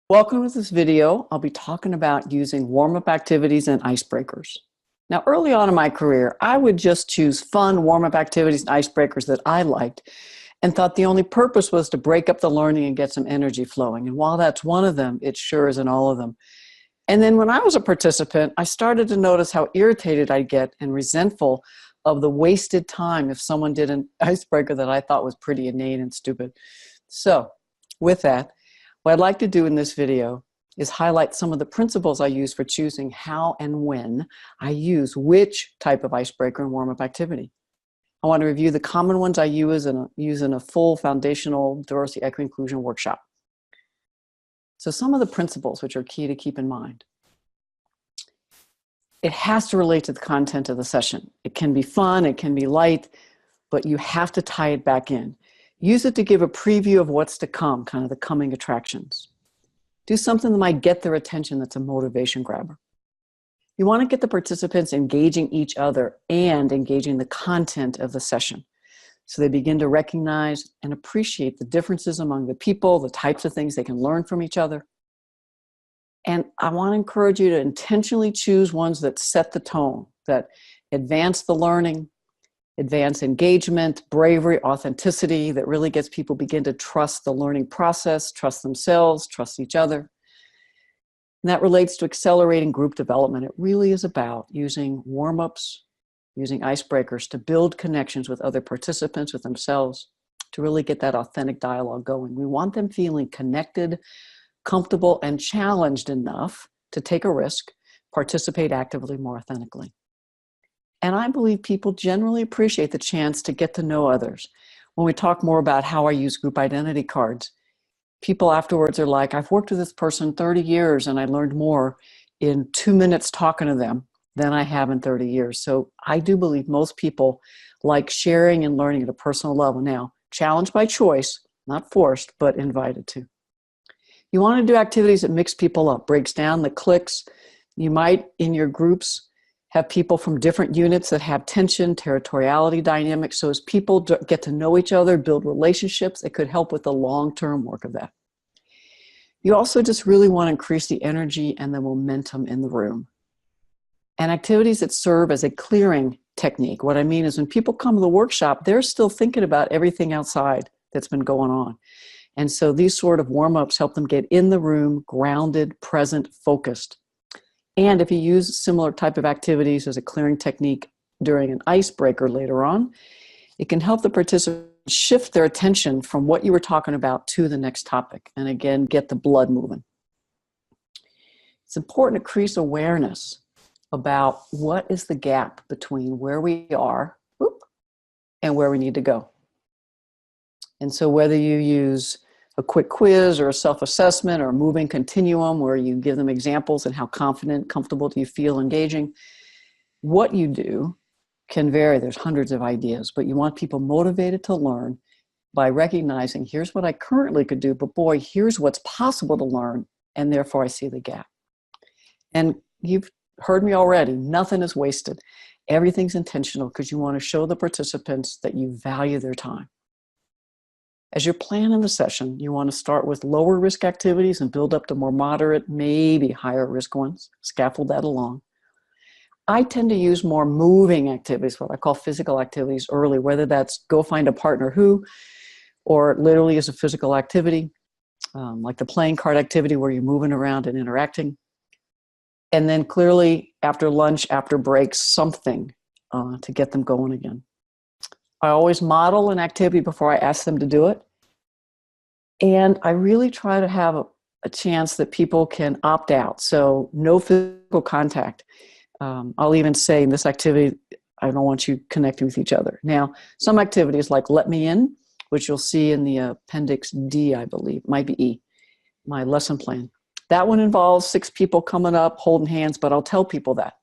Welcome to this video. I'll be talking about using warm-up activities and icebreakers. Now, early on in my career, I would just choose fun warm-up activities and icebreakers that I liked and thought the only purpose was to break up the learning and get some energy flowing. And while that's one of them, it sure isn't all of them. And then when I was a participant, I started to notice how irritated I'd get and resentful of the wasted time if someone did an icebreaker that I thought was pretty inane and stupid. So with that, what I'd like to do in this video is highlight some of the principles I use for choosing how and when I use which type of icebreaker and warm-up activity. I want to review the common ones I use in a full foundational diversity, equity, inclusion workshop. So some of the principles which are key to keep in mind. It has to relate to the content of the session. It can be fun, it can be light, but you have to tie it back in. Use it to give a preview of what's to come, kind of the coming attractions. Do something that might get their attention that's a motivation grabber. You want to get the participants engaging each other and engaging the content of the session. So they begin to recognize and appreciate the differences among the people, the types of things they can learn from each other. And I want to encourage you to intentionally choose ones that set the tone, that advance the learning, advance engagement, bravery, authenticity, that really gets people begin to trust the learning process, trust themselves, trust each other. And that relates to accelerating group development. It really is about using warm-ups, using icebreakers to build connections with other participants, with themselves, to really get that authentic dialogue going. We want them feeling connected, comfortable, and challenged enough to take a risk, participate actively, more authentically. And I believe people generally appreciate the chance to get to know others. When we talk more about how I use group identity cards, people afterwards are like, I've worked with this person 30 years and I learned more in 2 minutes talking to them than I have in 30 years. So I do believe most people like sharing and learning at a personal level. Now, challenged by choice, not forced, but invited to. You want to do activities that mix people up, breaks down the cliques. You might, in your groups, have people from different units that have tension, territoriality dynamics. So as people get to know each other, build relationships, it could help with the long-term work of that. You also just really want to increase the energy and the momentum in the room. And activities that serve as a clearing technique. What I mean is when people come to the workshop, they're still thinking about everything outside that's been going on. And so these sort of warm-ups help them get in the room, grounded, present, focused. And if you use similar type of activities as a clearing technique during an icebreaker later on, it can help the participants shift their attention from what you were talking about to the next topic. And again, get the blood moving. It's important to increase awareness about what is the gap between where we are and where we need to go. And so whether you use a quick quiz or a self-assessment or a moving continuum where you give them examples and how confident, comfortable do you feel engaging, what you do can vary. There's hundreds of ideas, but you want people motivated to learn by recognizing, here's what I currently could do, but boy, here's what's possible to learn, and therefore I see the gap. And you've heard me already, nothing is wasted. Everything's intentional because you want to show the participants that you value their time. As you're planning the session, you want to start with lower risk activities and build up to more moderate, maybe higher risk ones, scaffold that along. I tend to use more moving activities, what I call physical activities early, whether that's go find a partner who, or literally as a physical activity, like the playing card activity where you're moving around and interacting. And then clearly after lunch, after breaks, something to get them going again. I always model an activity before I ask them to do it. And I really try to have a chance that people can opt out. So no physical contact. I'll even say in this activity, I don't want you connecting with each other. Now, some activities like Let Me In, which you'll see in the Appendix D, I believe, might be E, my lesson plan. That one involves 6 people coming up, holding hands, but I'll tell people that.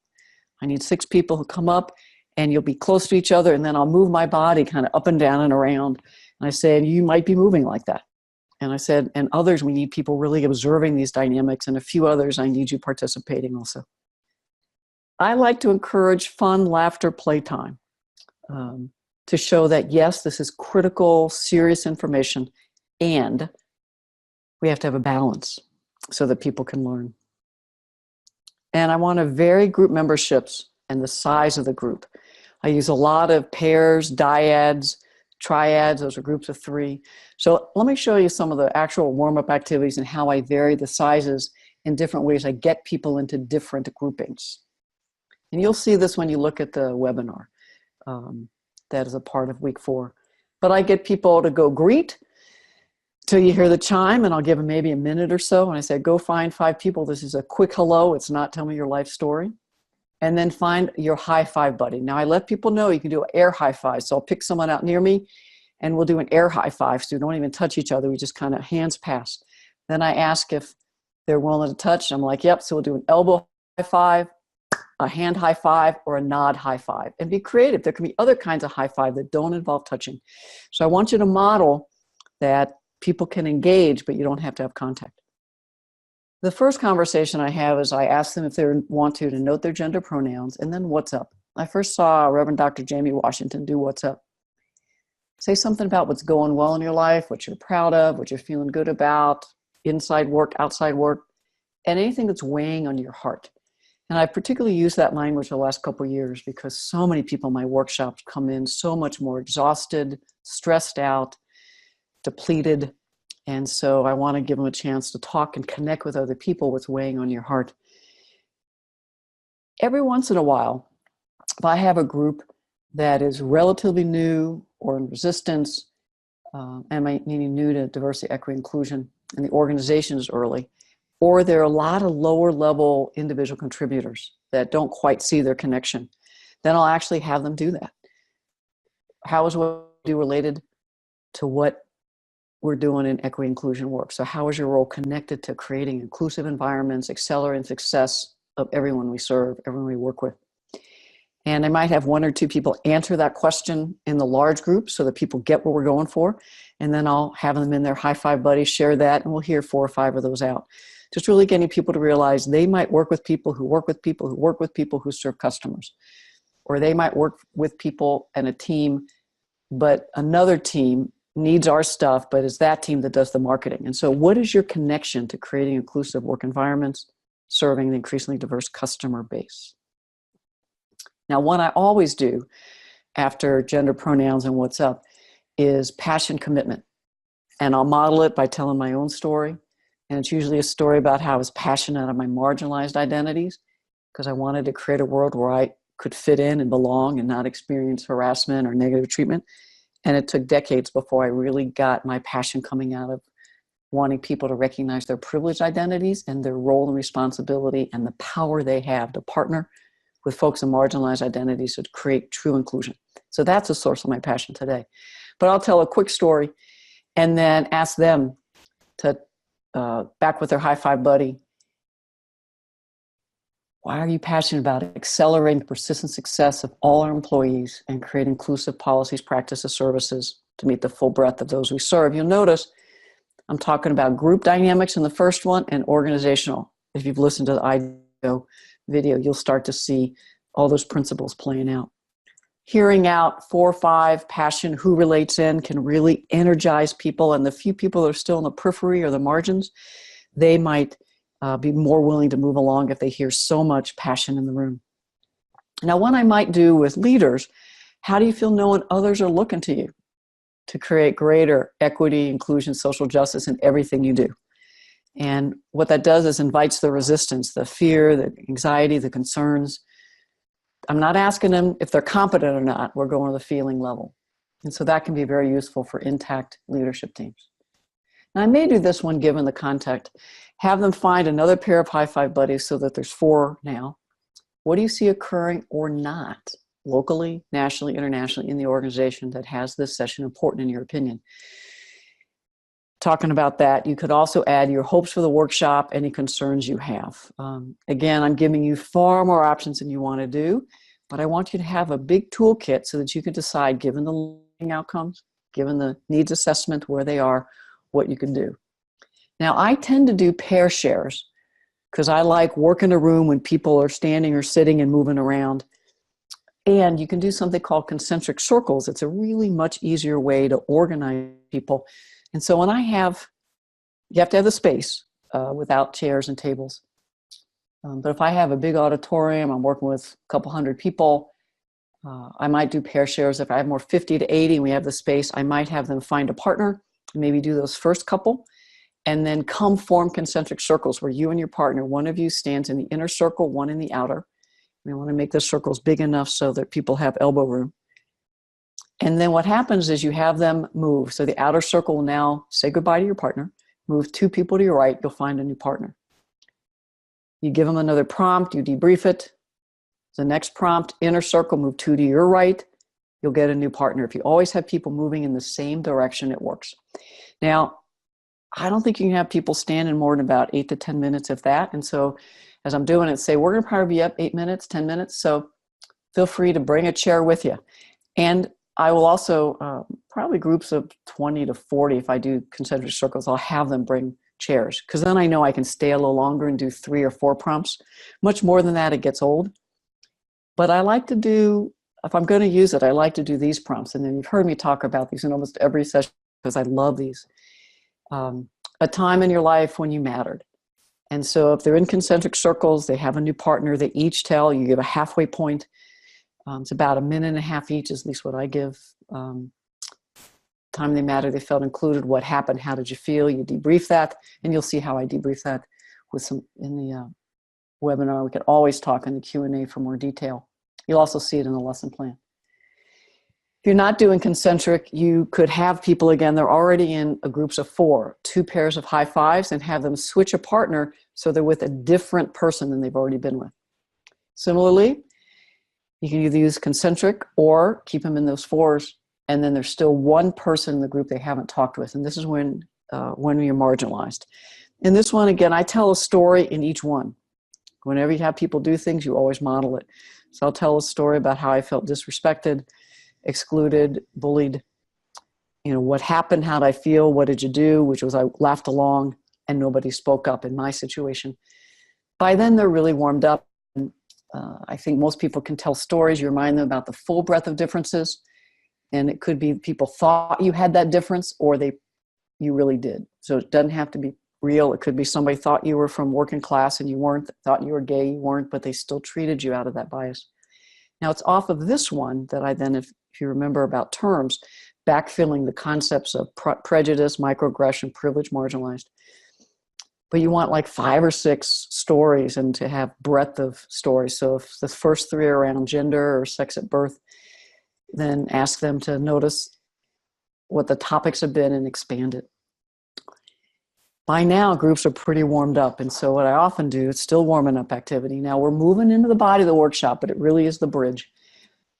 I need 6 people who come up, and you'll be close to each other, and then I'll move my body kind of up and down and around. And I said, you might be moving like that. And I said, and others, we need people really observing these dynamics, and a few others, I need you participating also. I like to encourage fun, laughter, playtime to show that, yes, this is critical, serious information, and we have to have a balance. so that people can learn. And I want to vary group memberships and the size of the group. I use a lot of pairs, dyads, triads. Those are groups of 3. So let me show you some of the actual warm-up activities and how I vary the sizes in different ways. I get people into different groupings. And you'll see this when you look at the webinar. That is a part of week 4. But I get people to go greet till you hear the chime, and I'll give them maybe a minute or so. And I say, go find 5 people. This is a quick hello. It's not tell me your life story. And then find your high five buddy. Now I let people know you can do air high five. So I'll pick someone out near me and we'll do an air high five. So we don't even touch each other. We just kind of hands pass. Then I ask if they're willing to touch. I'm like, yep. So we'll do an elbow high five, a hand high five, or a nod high five. And be creative. There can be other kinds of high five that don't involve touching. So I want you to model that people can engage, but you don't have to have contact. The first conversation I have is I ask them if they want to note their gender pronouns, and then what's up. I first saw Reverend Dr. Jamie Washington do what's up. Say something about what's going well in your life, what you're proud of, what you're feeling good about, inside work, outside work, and anything that's weighing on your heart. And I particularly use that language the last couple of years because so many people in my workshops come in so much more exhausted, stressed out, depleted. And so I want to give them a chance to talk and connect with other people, what's weighing on your heart. Every once in a while, if I have a group that is relatively new or in resistance, meaning new to diversity, equity, inclusion, and the organization is early, or there are a lot of lower level individual contributors that don't quite see their connection, then I'll actually have them do that. How is what we do related to what we're doing in equity inclusion work? So how is your role connected to creating inclusive environments, accelerating success of everyone we serve, everyone we work with? And I might have 1 or 2 people answer that question in the large group so that people get what we're going for. And then I'll have them in their high five buddies, share that, and we'll hear 4 or 5 of those out. Just really getting people to realize they might work with people who work with people who work with people who serve customers. Or they might work with people and a team, but another team needs our stuff, but it's that team that does the marketing. And so what is your connection to creating inclusive work environments, serving the increasingly diverse customer base? Now, one I always do after gender pronouns and what's up is passion commitment. And I'll model it by telling my own story. And it's usually a story about how I was passionate out of my marginalized identities because I wanted to create a world where I could fit in and belong and not experience harassment or negative treatment. And it took decades before I really got my passion coming out of wanting people to recognize their privileged identities and their role and responsibility and the power they have to partner with folks in marginalized identities to create true inclusion. So that's a source of my passion today. But I'll tell a quick story and then ask them to, back with their high five buddy, why are you passionate about accelerating the persistent success of all our employees and create inclusive policies, practices, services to meet the full breadth of those we serve? You'll notice I'm talking about group dynamics in the first one and organizational. If you've listened to the IDEO video, you'll start to see all those principles playing out. Hearing out 4 or 5, passion, who relates in, can really energize people. And the few people that are still in the periphery or the margins, they might be more willing to move along if they hear so much passion in the room. Now, what I might do with leaders, how do you feel knowing others are looking to you to create greater equity, inclusion, social justice in everything you do? And what that does is invites the resistance, the fear, the anxiety, the concerns. I'm not asking them if they're competent or not. We're going to the feeling level. And so that can be very useful for intact leadership teams. Now, I may do this one given the context. Have them find another pair of high five buddies so that there's 4 now. What do you see occurring or not locally, nationally, internationally in the organization that has this session important in your opinion? Talking about that, you could also add your hopes for the workshop, any concerns you have. Again, I'm giving you far more options than you want to do, but I want you to have a big toolkit so that you can decide, given the learning outcomes, given the needs assessment, where they are, what you can do. Now, I tend to do pair shares because I like work in a room when people are standing or sitting and moving around. And you can do something called concentric circles. It's a really much easier way to organize people. And so when you have to have the space, without chairs and tables. But if I have a big auditorium, I'm working with a couple hundred people, I might do pair shares. If I have more 50 to 80 and we have the space, I might have them find a partner, maybe do those first couple, and then come form concentric circles where you and your partner, one of you stands in the inner circle, one in the outer. We want to make the circles big enough so that people have elbow room. And then what happens is you have them move. So the outer circle will now say goodbye to your partner, move 2 people to your right, you'll find a new partner. You give them another prompt, you debrief it. The next prompt, inner circle, move 2 to your right, you'll get a new partner. If you always have people moving in the same direction, it works. Now, I don't think you can have people standing more than about 8 to 10 minutes, if that. And so as I'm doing it, say, we're going to probably be up 8 minutes, 10 minutes. So feel free to bring a chair with you. And I will also, probably groups of 20 to 40, if I do concentric circles, I'll have them bring chairs. Because then I know I can stay a little longer and do 3 or 4 prompts. Much more than that, it gets old. But I like to do, if I'm going to use it, I like to do these prompts. And then you've heard me talk about these in almost every session because I love these. A time in your life when you mattered. And so if they're in concentric circles, they have a new partner, they each tell, you give a halfway point. It's about 1.5 minutes each, is at least what I give. Time they matter, they felt included, what happened, how did you feel? You debrief that, and you'll see how I debrief that with some in the webinar. We can always talk in the Q&A for more detail. You'll also see it in the lesson plan. If you're not doing concentric, you could have people, again, they're already in groups of 4, 2 pairs of high fives, and have them switch a partner so they're with a different person than they've already been with. Similarly, you can either use concentric or keep them in those 4s, and then there's still one person in the group they haven't talked with, and this is when you're marginalized. In this one, again, I tell a story in each one. Whenever you have people do things, you always model it. So I'll tell a story about how I felt disrespected, excluded, bullied, what happened, how did I feel, what did you do, which was I laughed along and nobody spoke up in my situation. By then they're really warmed up. I think most people can tell stories. You remind them about the full breadth of differences, and it could be people thought you had that difference or you really did. So it doesn't have to be real. It could be somebody thought you were from working class and you weren't, thought you were gay, you weren't, but they still treated you out of that bias. Now it's off of this one that I then, if you remember about terms, backfilling the concepts of prejudice, microaggression, privilege, marginalized. But you want like 5 or 6 stories and to have breadth of stories. So if the first 3 are around gender or sex at birth, then ask them to notice what the topics have been and expand it. By now, groups are pretty warmed up. And so what I often do, it's still warming up activity. Now we're moving into the body of the workshop, but it really is the bridge.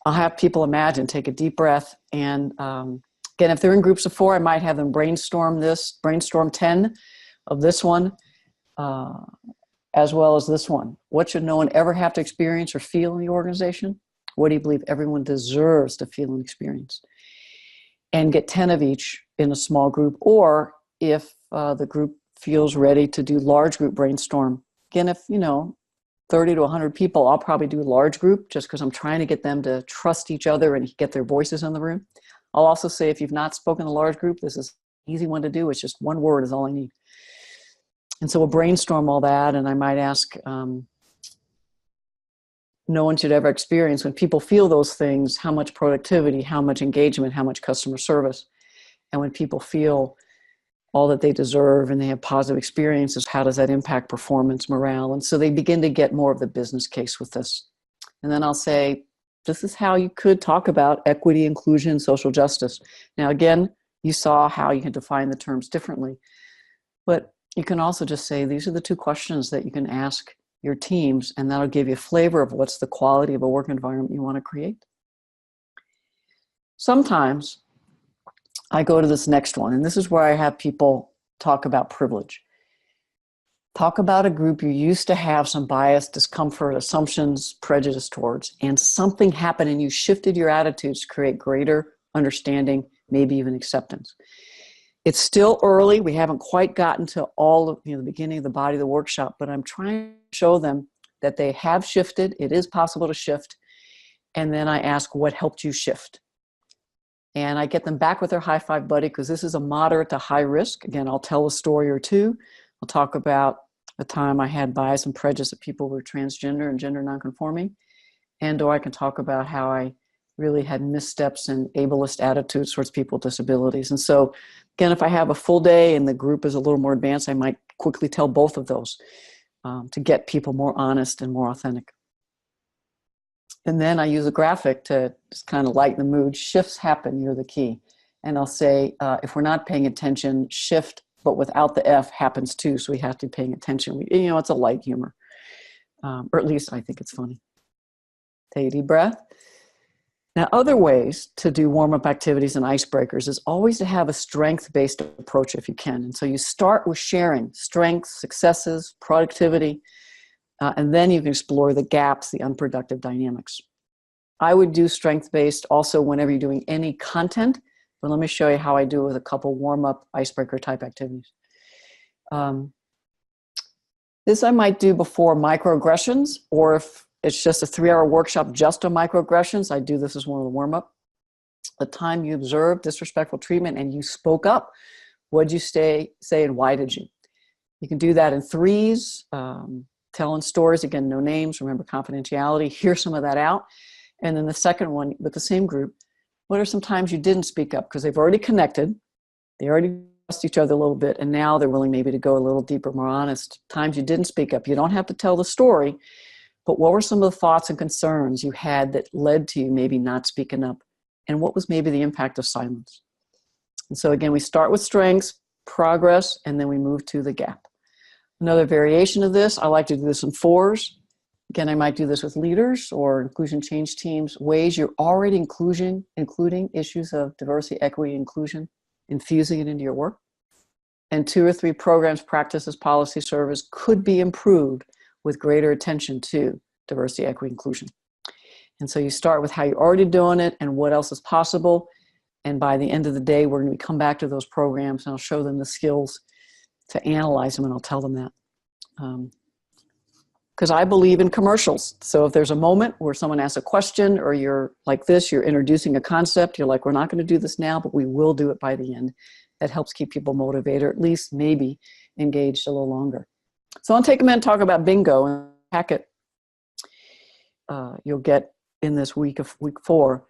I'll have people imagine, take a deep breath. And again, if they're in groups of 4, I might have them brainstorm 10 of this one, as well as this one. What should no one ever have to experience or feel in the organization? What do you believe everyone deserves to feel and experience? And get 10 of each in a small group, or if the group feels ready to do large group brainstorm. Again, if 30 to 100 people, I'll probably do a large group just because I'm trying to get them to trust each other and get their voices in the room. I'll also say if you've not spoken in a large group, this is an easy one to do. It's just 1 word is all I need. And so we'll brainstorm all that, and I might ask, no one should ever experience when people feel those things, how much productivity, how much engagement, how much customer service. And when people feel all that they deserve and they have positive experiences, how does that impact performance, morale? And so they begin to get more of the business case with this. And then I'll say, this is how you could talk about equity, inclusion, social justice. Now, again, you saw how you can define the terms differently, but you can also just say, these are the 2 questions that you can ask your teams, and that'll give you a flavor of what's the quality of a work environment you want to create. Sometimes I go to this next one, and this is where I have people talk about privilege. Talk about a group you used to have some bias, discomfort, assumptions, prejudice towards, and something happened and you shifted your attitudes to create greater understanding, maybe even acceptance. It's still early. We haven't quite gotten to all of the beginning of the body of the workshop, but I'm trying to show them that they have shifted. It is possible to shift. And then I ask, what helped you shift? And I get them back with their high five buddy, because this is a moderate to high risk. Again, I'll tell a story or 2. I'll talk about the time I had bias and prejudice that people were transgender and gender nonconforming. Or I can talk about how I really had missteps and ableist attitudes towards people with disabilities. And so, again, if I have a full day and the group is a little more advanced, I might quickly tell both of those to get people more honest and more authentic. And then I use a graphic to just kind of lighten the mood. Shifts happen, you're the key. And I'll say, if we're not paying attention, shift, but without the F happens too, so we have to be paying attention. It's a light humor. Or at least I think it's funny. Take a deep breath. Now, other ways to do warm-up activities and icebreakers is always to have a strength-based approach if you can. And so you start with sharing strengths, successes, productivity, and then you can explore the gaps, the unproductive dynamics. I would do strength-based also whenever you're doing any content, but let me show you how I do it with a couple warm-up icebreaker type activities. This I might do before microaggressions, or if it's just a 3-hour workshop just on microaggressions, I do this as one of the warm-up. The time you observed disrespectful treatment and you spoke up, what did you say and why did you? You can do that in threes, telling stories, again, no names, remember confidentiality, hear some of that out. And then the second one with the same group, what are some times you didn't speak up? Because they've already connected, they already trust each other a little bit, and now they're willing maybe to go a little deeper, more honest. Times you didn't speak up. You don't have to tell the story, but what were some of the thoughts and concerns you had that led to you maybe not speaking up? And what was maybe the impact of silence? And so again, we start with strengths, progress, and then we move to the gap. Another variation of this, I like to do this in fours. Again, I might do this with leaders or inclusion change teams, ways you're already including issues of diversity, equity, inclusion, infusing it into your work. And 2 or 3 programs, practices, policy, service could be improved with greater attention to diversity, equity, inclusion. And so you start with how you're already doing it and what else is possible. And by the end of the day, we're going to come back to those programs and I'll show them the skills to analyze them and I'll tell them that. Because I believe in commercials. So if there's a moment where someone asks a question or you're like this, you're introducing a concept, you're like, we're not going to do this now, but we will do it by the end. That helps keep people motivated, or at least maybe engaged a little longer. So I'll take a minute and talk about bingo and packet. You'll get in this week 4.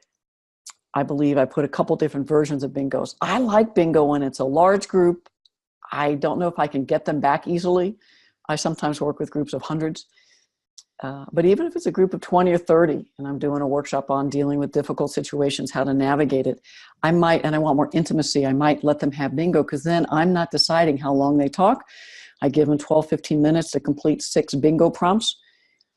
I believe I put a couple different versions of bingos. I like bingo when it's a large group. I don't know if I can get them back easily. I sometimes work with groups of hundreds. But even if it's a group of 20 or 30, and I'm doing a workshop on dealing with difficult situations, how to navigate it, I might, and I want more intimacy, I might let them have bingo because then I'm not deciding how long they talk. I give them 12, 15 minutes to complete 6 bingo prompts,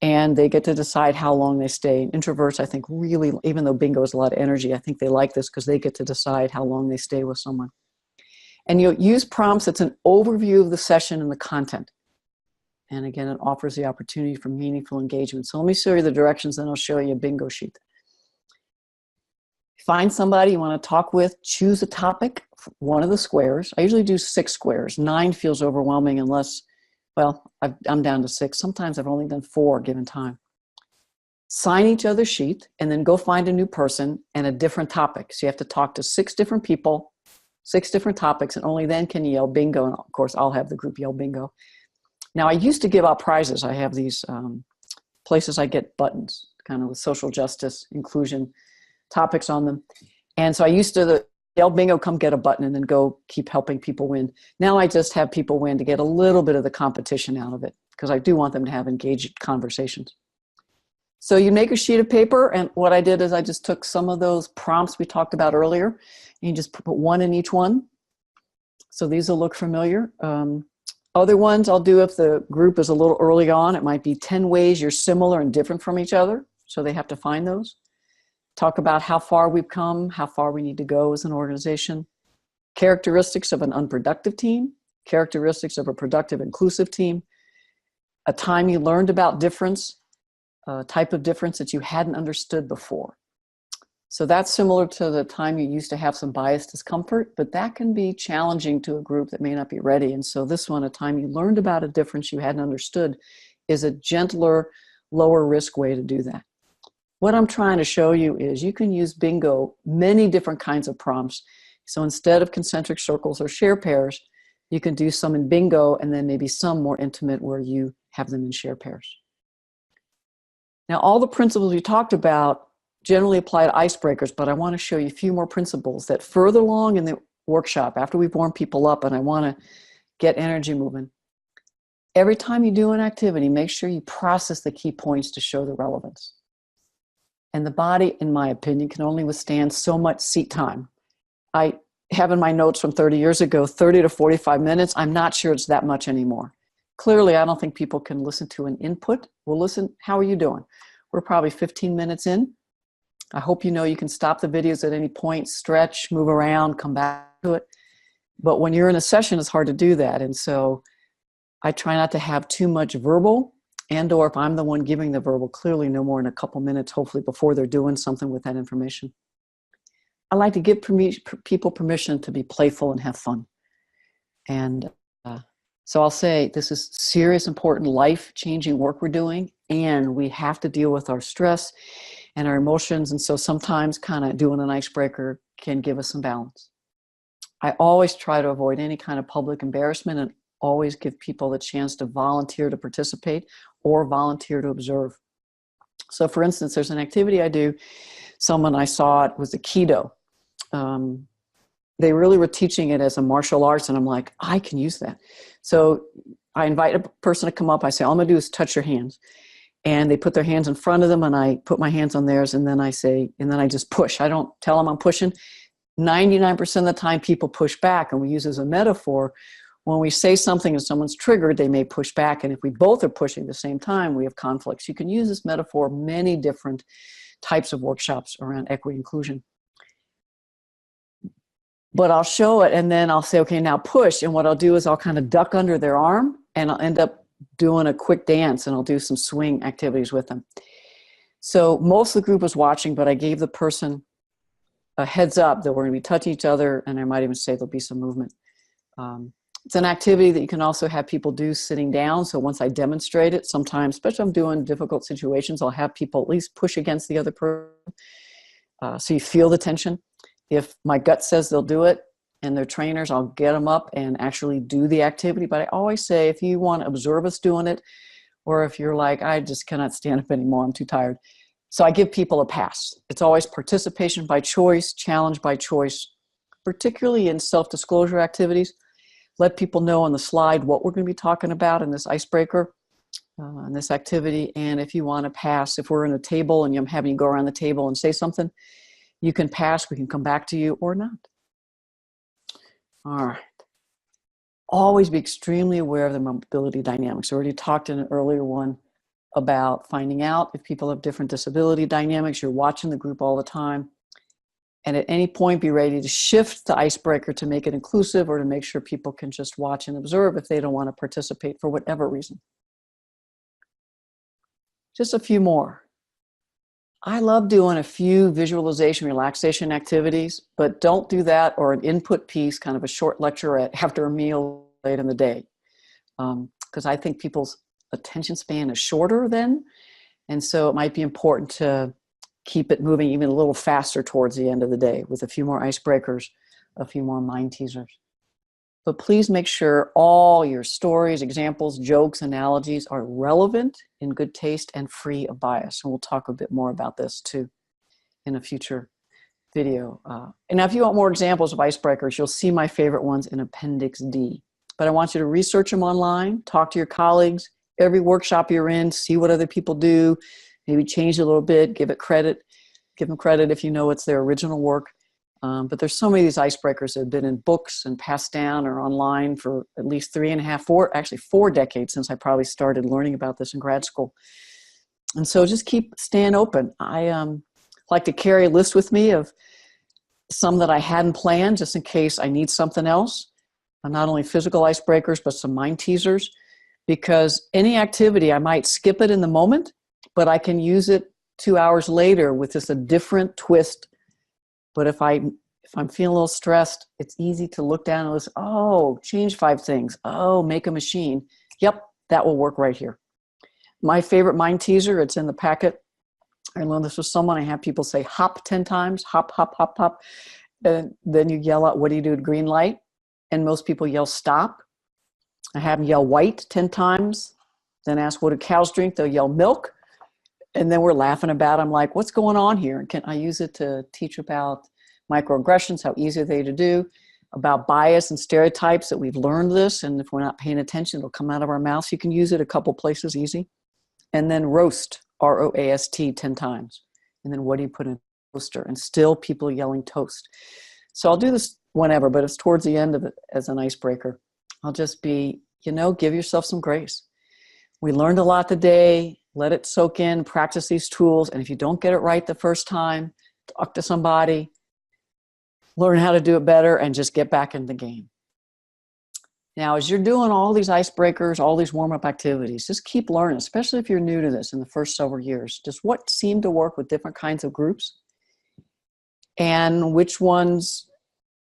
and they get to decide how long they stay. Introverts, I think, really, even though bingo is a lot of energy, I think they like this because they get to decide how long they stay with someone. And you'll use prompts that's an overview of the session and the content. And again, it offers the opportunity for meaningful engagement. So let me show you the directions, then I'll show you a bingo sheet. Find somebody you want to talk with, choose a topic, one of the squares. I usually do 6 squares. 9 feels overwhelming unless, well, I'm down to 6. Sometimes I've only done 4 given time. Sign each other's sheet and then go find a new person and a different topic. So you have to talk to 6 different people, 6 different topics, and only then can you yell bingo. And of course, I'll have the group yell bingo. Now, I used to give out prizes. I have these places I get buttons, kind of with social justice, inclusion topics on them. And so I used to yell bingo, come get a button, and then go keep helping people win. Now I just have people win to get a little bit of the competition out of it because I do want them to have engaged conversations. So you make a sheet of paper, and what I did is I just took some of those prompts we talked about earlier, and you just put 1 in each one. So these will look familiar. Other ones I'll do if the group is a little early on. It might be 10 ways you're similar and different from each other. So they have to find those. Talk about how far we've come, how far we need to go as an organization. Characteristics of an unproductive team. Characteristics of a productive, inclusive team. A time you learned about difference. A type of difference that you hadn't understood before. So that's similar to the time you used to have some bias discomfort, but that can be challenging to a group that may not be ready. And so this one, a time you learned about a difference you hadn't understood, is a gentler, lower risk way to do that. What I'm trying to show you is you can use bingo, many different kinds of prompts. So instead of concentric circles or share pairs, You can do some in bingo, and then maybe some more intimate where you have them in share pairs. Now, all the principles we talked about generally apply to icebreakers, but I want to show you a few more principles that further along in the workshop, after we've warmed people up and I want to get energy moving. Every time you do an activity, make sure you process the key points to show the relevance. And the body, in my opinion, can only withstand so much seat time. I have in my notes from 30 years ago, 30 to 45 minutes. I'm not sure it's that much anymore. Clearly, I don't think people can listen to an input. Well, listen, how are you doing? We're probably 15 minutes in. I hope you know you can stop the videos at any point, stretch, move around, come back to it. But when you're in a session, it's hard to do that. And so I try not to have too much verbal, and or if I'm the one giving the verbal, clearly no more than a couple minutes, hopefully before they're doing something with that information. I like to give people permission to be playful and have fun. And so I'll say this is serious, important, life-changing work we're doing, and we have to deal with our stress and our emotions. And so sometimes kind of doing an icebreaker can give us some balance. I always try to avoid any kind of public embarrassment and always give people the chance to volunteer to participate or volunteer to observe. So for instance, there's an activity I do. Someone I saw it was Aikido. They really were teaching it as a martial arts, and I'm like, I can use that. So I invite a person to come up. I say, all I'm gonna do is touch your hands. And they put their hands in front of them, and I put my hands on theirs, and then I say, and then I just push. I don't tell them I'm pushing. 99% of the time people push back, and we use it as a metaphor. When we say something and someone's triggered, they may push back, and if we both are pushing at the same time, we have conflicts. You can use this metaphor many different types of workshops around equity inclusion. But I'll show it, and then I'll say, okay, now push. And what I'll do is I'll kind of duck under their arm, and I'll end up doing a quick dance, and I'll do some swing activities with them. So most of the group was watching, but I gave the person a heads up that we're going to be touching each other, and I might even say there'll be some movement. It's an activity that you can also have people do sitting down. So once I demonstrate it, sometimes, especially if I'm doing difficult situations, I'll have people at least push against the other person. So you feel the tension. If my gut says they'll do it and they're trainers, I'll get them up and actually do the activity. But I always say, if you want to observe us doing it, or if you're like, I just cannot stand up anymore, I'm too tired. So I give people a pass. It's always participation by choice, challenge by choice, particularly in self-disclosure activities. Let people know on the slide what we're going to be talking about in this icebreaker, in this activity. And if you want to pass, if we're in a table and I'm having you go around the table and say something, you can pass, we can come back to you or not. All right. Always be extremely aware of the mobility dynamics. I already talked in an earlier one about finding out if people have different disability dynamics. You're watching the group all the time. And at any point, be ready to shift the icebreaker to make it inclusive or to make sure people can just watch and observe if they don't want to participate for whatever reason. Just a few more. I love doing a few visualization, relaxation activities, but don't do that or an input piece, kind of a short lecture after a meal late in the day. Because I think people's attention span is shorter then. And so it might be important to keep it moving even a little faster towards the end of the day with a few more icebreakers, a few more mind teasers. But please make sure all your stories, examples, jokes, analogies are relevant, in good taste, and free of bias. And we'll talk a bit more about this too in a future video. And now if you want more examples of icebreakers, you'll see my favorite ones in Appendix D. But I want you to research them online, talk to your colleagues, every workshop you're in, see what other people do, maybe change a little bit, give it credit, give them credit if you know it's their original work. But there's so many of these icebreakers that have been in books and passed down or online for at least 4 decades since I probably started learning about this in grad school. And so just keep staying open. I like to carry a list with me of some that I hadn't planned just in case I need something else. Not only physical icebreakers, but some mind teasers. Because any activity, I might skip it in the moment, but I can use it 2 hours later with just a different twist. But if I'm feeling a little stressed, it's easy to look down and listen, oh, change 5 things. Oh, make a machine. Yep, that will work right here. My favorite mind teaser, it's in the packet. I learned this with someone. I have people say hop 10 times, hop, hop, hop, hop. And then you yell out, what do you do at green light? and most people yell stop. I have them yell white 10 times, then ask, what do cows drink? They'll yell milk. And then we're laughing about it. I'm like, what's going on here? And can I use it to teach about microaggressions, how easy are they to do, about bias and stereotypes that we've learned this. And if we're not paying attention, it'll come out of our mouths. You can use it a couple places easy. And then roast, R-O-A-S-T 10 times. And then what do you put in a toaster? And still people yelling toast. So I'll do this whenever, but it's towards the end of it as an icebreaker. I'll just be, give yourself some grace. We learned a lot today. Let it soak in, practice these tools. And if you don't get it right the first time, talk to somebody, learn how to do it better, and just get back in the game. Now, as you're doing all these icebreakers, all these warm-up activities, just keep learning, especially if you're new to this in the first several years, just what seemed to work with different kinds of groups and which ones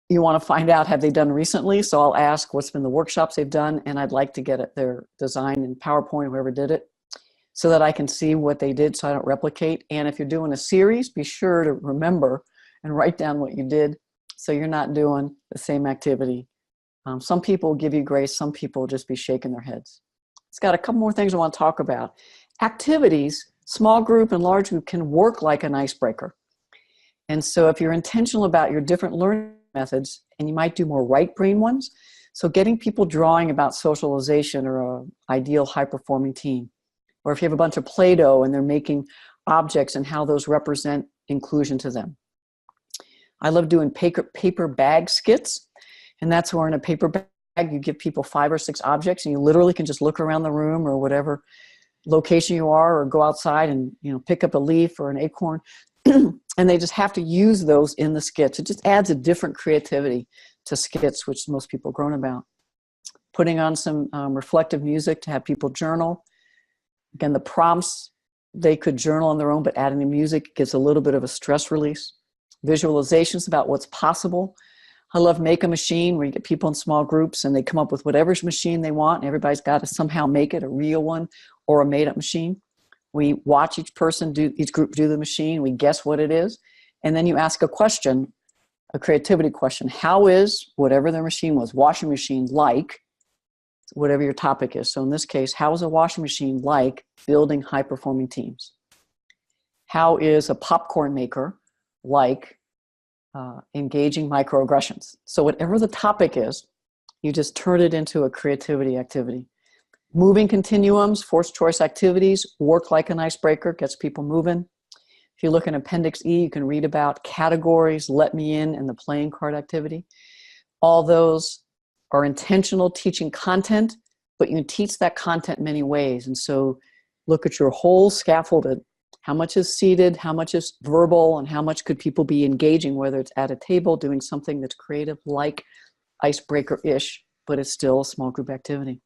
you want to find out have they done recently. So I'll ask what's been the workshops they've done, and I'd like to get it, their design in PowerPoint, whoever did it, so that I can see what they did so I don't replicate. And if you're doing a series, be sure to remember and write down what you did so you're not doing the same activity. Some people give you grace, some people just be shaking their heads. It's got a couple more things I want to talk about. Activities, small group and large group, can work like an icebreaker. And so if you're intentional about your different learning methods, and you might do more right brain ones, so getting people drawing about socialization or an ideal high-performing team. Or if you have a bunch of Play-Doh and they're making objects and how those represent inclusion to them. I love doing paper bag skits, and that's where in a paper bag you give people 5 or 6 objects, and you literally can just look around the room or whatever location you are, or go outside and pick up a leaf or an acorn, and they just have to use those in the skits. It just adds a different creativity to skits, which most people groan about. Putting on some reflective music to have people journal. Again, the prompts, they could journal on their own, but adding the music gives a little bit of a stress release. Visualizations about what's possible. I love Make a Machine, where you get people in small groups and they come up with whatever machine they want, and everybody's got to somehow make it, a real one or a made-up machine. We watch each group do the machine, we guess what it is, and then you ask a question, a creativity question. How is whatever their machine was, washing machine, like whatever your topic is? So in this case, how is a washing machine like building high-performing teams? How is a popcorn maker like engaging microaggressions? So whatever the topic is, you just turn it into a creativity activity. Moving continuums, forced choice activities, work like an icebreaker, gets people moving. If you look in Appendix E, you can read about categories, let me in, and the playing card activity. All those are intentional teaching content, but you can teach that content many ways. And so look at your whole scaffolded. How much is seated, how much is verbal, and how much could people be engaging, whether it's at a table, doing something that's creative like icebreaker-ish, but it's still a small group activity.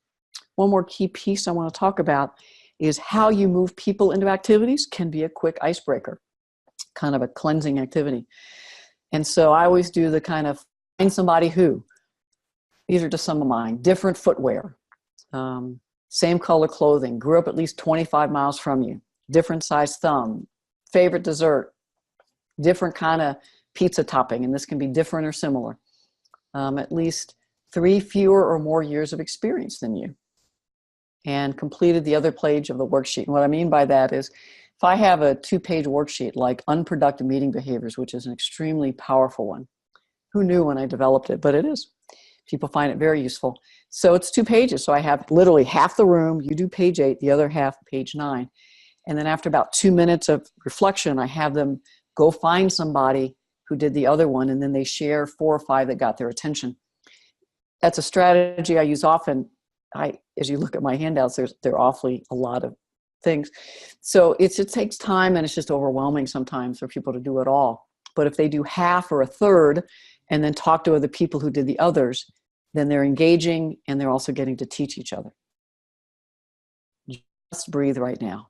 One more key piece I want to talk about is how you move people into activities can be a quick icebreaker, kind of a cleansing activity. And so I always do the kind of find somebody who. These are just some of mine. Different footwear, same color clothing, grew up at least 25 miles from you, different size thumb, favorite dessert, different kind of pizza topping, and this can be different or similar, at least 3 fewer or more years of experience than you, and completed the other page of the worksheet. And what I mean by that is, if I have a 2-page worksheet like unproductive meeting behaviors, which is an extremely powerful one, who knew when I developed it, but it is. People find it very useful. So it's 2 pages. So I have literally half the room, you do page 8, the other half, page 9. And then after about 2 minutes of reflection, I have them go find somebody who did the other one, and then they share 4 or 5 that got their attention. That's a strategy I use often. As you look at my handouts, there are awfully a lot of things. So it takes time, and it's just overwhelming sometimes for people to do it all. But if they do half or a third, and then talk to other people who did the others, then they're engaging and they're also getting to teach each other. Just breathe right now.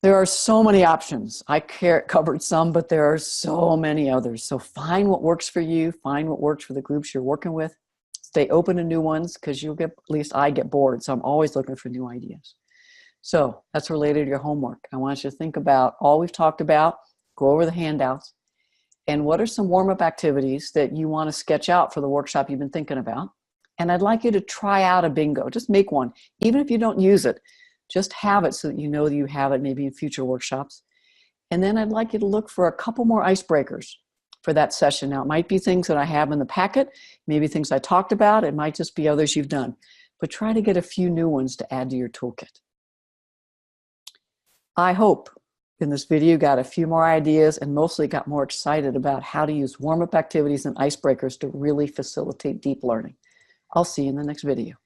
There are so many options. I covered some, but there are so many others. So find what works for you, find what works for the groups you're working with. Stay open to new ones, because at least I get bored, so I'm always looking for new ideas. So that's related to your homework. I want you to think about all we've talked about, go over the handouts, And what are some warm-up activities that you want to sketch out for the workshop you've been thinking about? And I'd like you to try out a bingo. Just make one. Even if you don't use it, just have it so that you know that you have it maybe in future workshops. And then I'd like you to look for a couple more icebreakers for that session. Now, it might be things that I have in the packet, maybe things I talked about. It might just be others you've done. But try to get a few new ones to add to your toolkit. I hope in this video you got a few more ideas and mostly got more excited about how to use warm-up activities and icebreakers to really facilitate deep learning. I'll see you in the next video.